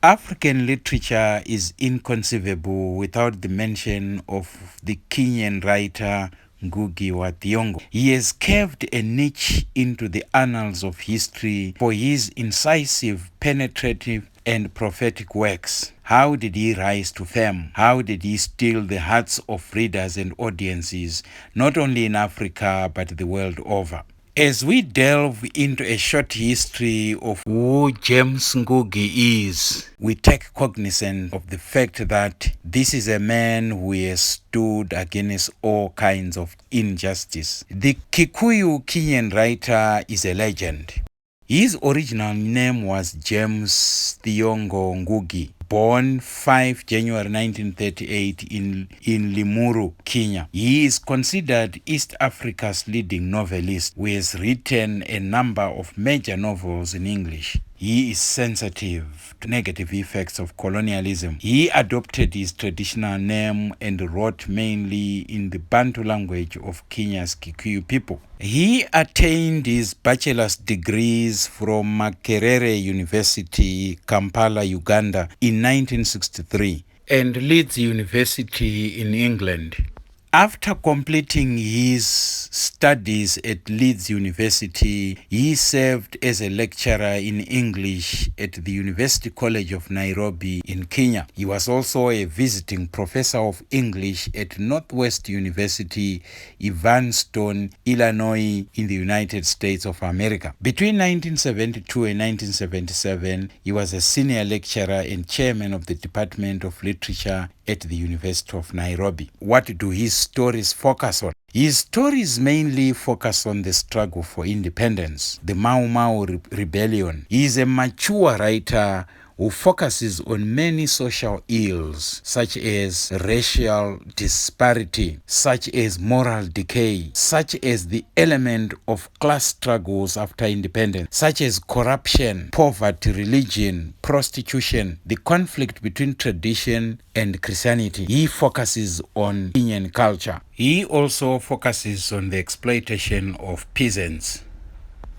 African literature is inconceivable without the mention of the Kenyan writer Ngugi wa Thiongo. He has carved a niche into the annals of history for his incisive, penetrative, and prophetic works. How did he rise to fame? How did he steal the hearts of readers and audiences, not only in Africa, but the world over? As we delve into a short history of who James Ngugi is, we take cognizance of the fact that this is a man who has stood against all kinds of injustice. The Kikuyu Kenyan writer is a legend. His original name was James Thiongo Ngugi, born 5 January 1938 in Limuru, Kenya. He is considered East Africa's leading novelist who has written a number of major novels in English. He is sensitive to negative effects of colonialism. He adopted his traditional name and wrote mainly in the Bantu language of Kenya's Kikuyu people. He attained his bachelor's degrees from Makerere University, Kampala, Uganda in 1963 and Leeds University in England. After completing his studies at Leeds University, he served as a lecturer in English at the University College of Nairobi in Kenya. He was also a visiting professor of English at Northwest University, Evanston, Illinois, in the United States of America. Between 1972 and 1977, he was a senior lecturer and chairman of the Department of Literature at the University of Nairobi. What do his stories focus on? His stories mainly focus on the struggle for independence, the Mau Mau rebellion. He is a mature writer who focuses on many social ills such as racial disparity, such as moral decay, such as the element of class struggles after independence, such as corruption, poverty, religion, prostitution, the conflict between tradition and Christianity. He focuses on Kenyan culture. He also focuses on the exploitation of peasants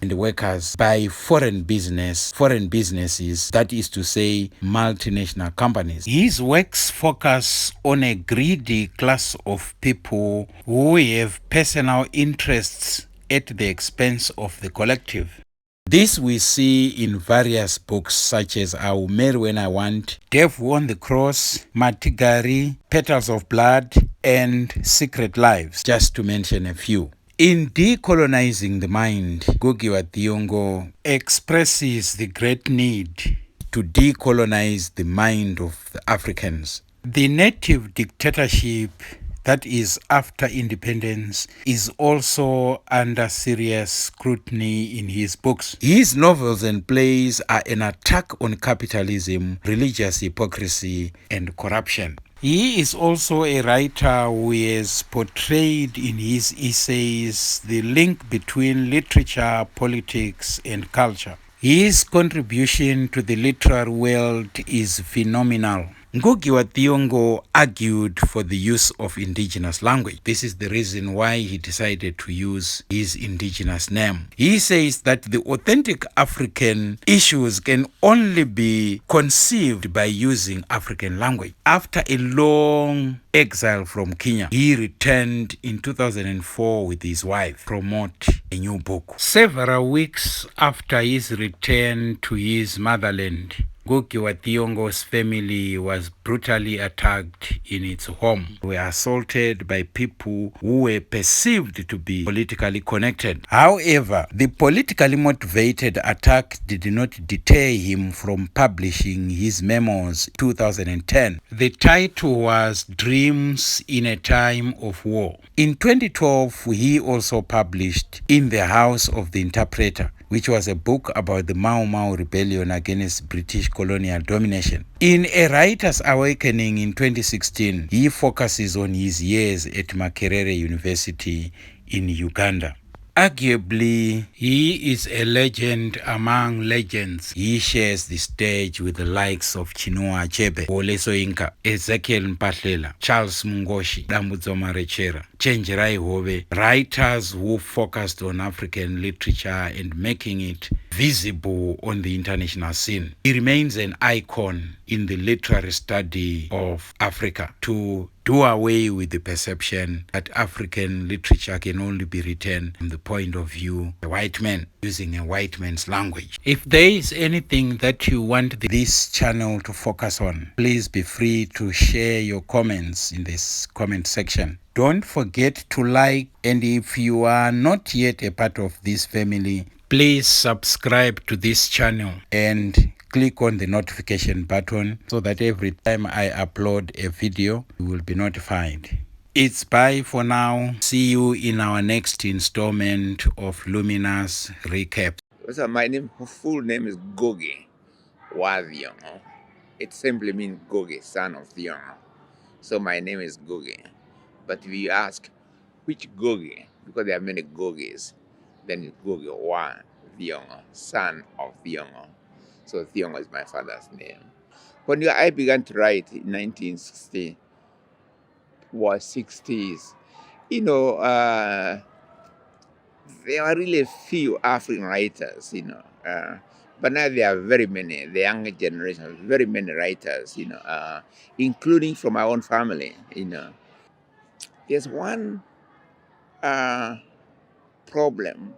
and workers by foreign businesses, that is to say, multinational companies. His works focus on a greedy class of people who have personal interests at the expense of the collective. This we see in various books such as I'll Marry When I Want, Death on the Cross, Matigari, Petals of Blood, and Secret Lives, just to mention a few. In Decolonizing the Mind, Ngugi wa Thiongo expresses the great need to decolonize the mind of the Africans. The native dictatorship that is after independence is also under serious scrutiny in his books. His novels and plays are an attack on capitalism, religious hypocrisy, and corruption. He is also a writer who has portrayed in his essays the link between literature, politics, and culture. His contribution to the literary world is phenomenal. Ngugi wa Thiongo argued for the use of indigenous language. This is the reason why he decided to use his indigenous name. He says that the authentic African issues can only be conceived by using African language. After a long exile from Kenya, he returned in 2004 with his wife to promote a new book. Several weeks after his return to his motherland, Ngugi wa Thiongo's family was brutally attacked in its home. They were assaulted by people who were perceived to be politically connected. However, the politically motivated attack did not deter him from publishing his memoirs in 2010. The title was Dreams in a Time of War. In 2012, he also published In the House of the Interpreter, which was a book about the Mau Mau rebellion against British colonial domination. In A Writer's Awakening in 2016, he focuses on his years at Makerere University in Uganda. Arguably, he is a legend among legends. He shares the stage with the likes of Chinua Achebe, Wole Soyinka, Ezekiel Mpatlela, Charles Mungoshi, Dambudzo Marechera. Chenjerai Hove, writers who focused on African literature and making it visible on the international scene. He remains an icon in the literary study of Africa to do away with the perception that African literature can only be written from the point of view of a white man using a white man's language. If there is anything that you want this channel to focus on, please be free to share your comments in this comment section. Don't forget to like, and if you are not yet a part of this family, please subscribe to this channel and click on the notification button so that every time I upload a video, you will be notified. It's bye for now. See you in our next installment of Luminous Recap. So my full name is Ngugi wa Thiongo. It simply means Ngugi, son of Thiongo. So my name is Ngugi. But if you ask which Ngugi, because there are many Ngugis, then it's Ngugi wa Thiongo, son of Thiongo. So Thiongo is my father's name. When I began to write in 1960, was 60s, you know, there are really few African writers, but now there are very many, the younger generation, very many writers, including from my own family, There's one problem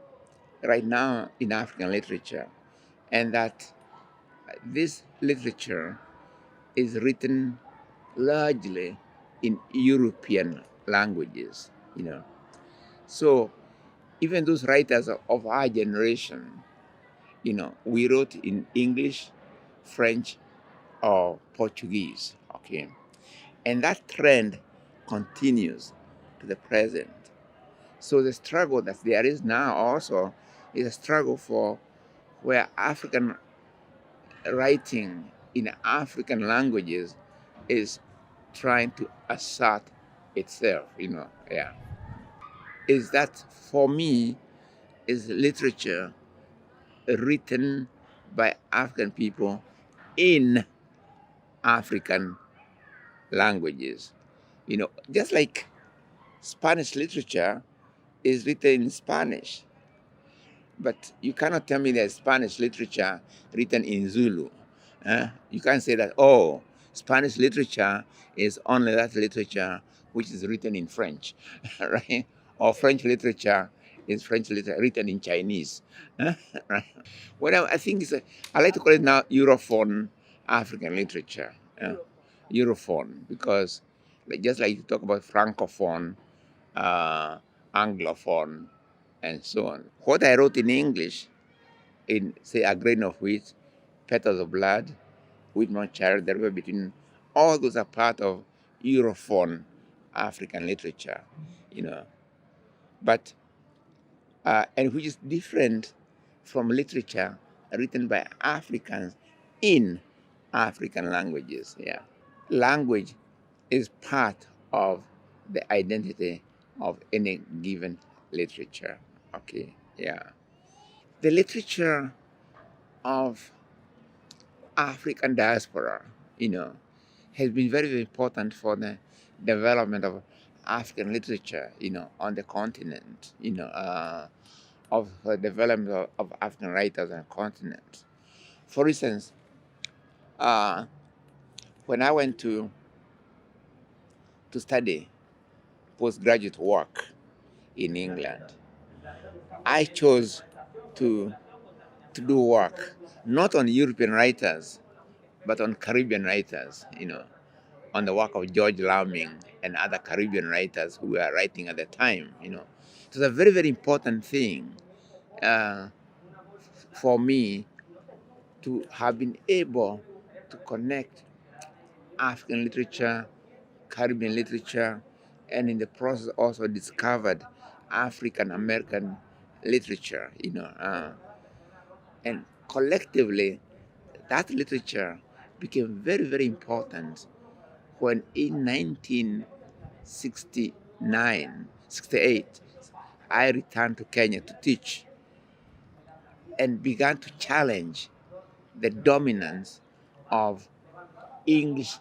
right now in African literature, and that this literature is written largely in European languages, So even those writers of our generation, we wrote in English, French, or Portuguese, okay? And that trend continues to the present. So the struggle that there is now also is a struggle for where African writing in African languages is trying to assert itself, yeah. Is that for me is literature written by African people in African languages. Just like Spanish literature is written in Spanish, but you cannot tell me there's Spanish literature written in Zulu. You can't say that, oh, Spanish literature is only that literature which is written in French, right? Or French literature is French literature written in Chinese. Right? Well, I think I like to call it now Europhone African literature. Europhone, because just like you talk about Francophone, uh, Anglophone, and so on. What I wrote in English, in say A Grain of Wheat, Petals of Blood, Whitman Child, the river between, all those are part of Europhone African literature, But and which is different from literature written by Africans in African languages. Yeah, language is part of the identity of any given literature. Okay, yeah. The literature of African diaspora, has been very, very important for the development of African literature, on the continent, of the development of African writers on the continent. For instance, uh, when I went to study postgraduate work in England, I chose to do work not on European writers, but on Caribbean writers, on the work of George Lamming and other Caribbean writers who were writing at the time, It was a very, very important thing uh, for me to have been able to connect African literature, Caribbean literature, and in the process also discovered African American literature, and collectively that literature became very, very important when in 1969, 68, I returned to Kenya to teach and began to challenge the dominance of English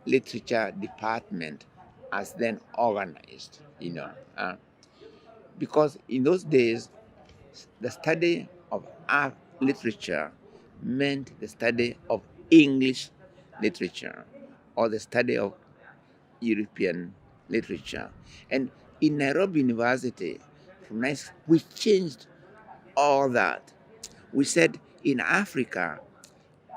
literature department as then organized, because in those days, the study of art literature meant the study of English literature or the study of European literature. And in Nairobi University, we changed all that. We said in Africa,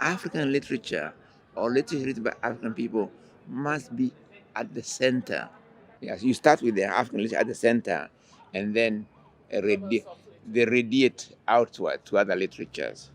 African literature or literature written by African people must be at the center. Yes, you start with the African literature at the center, and then they radiate outward to other literatures.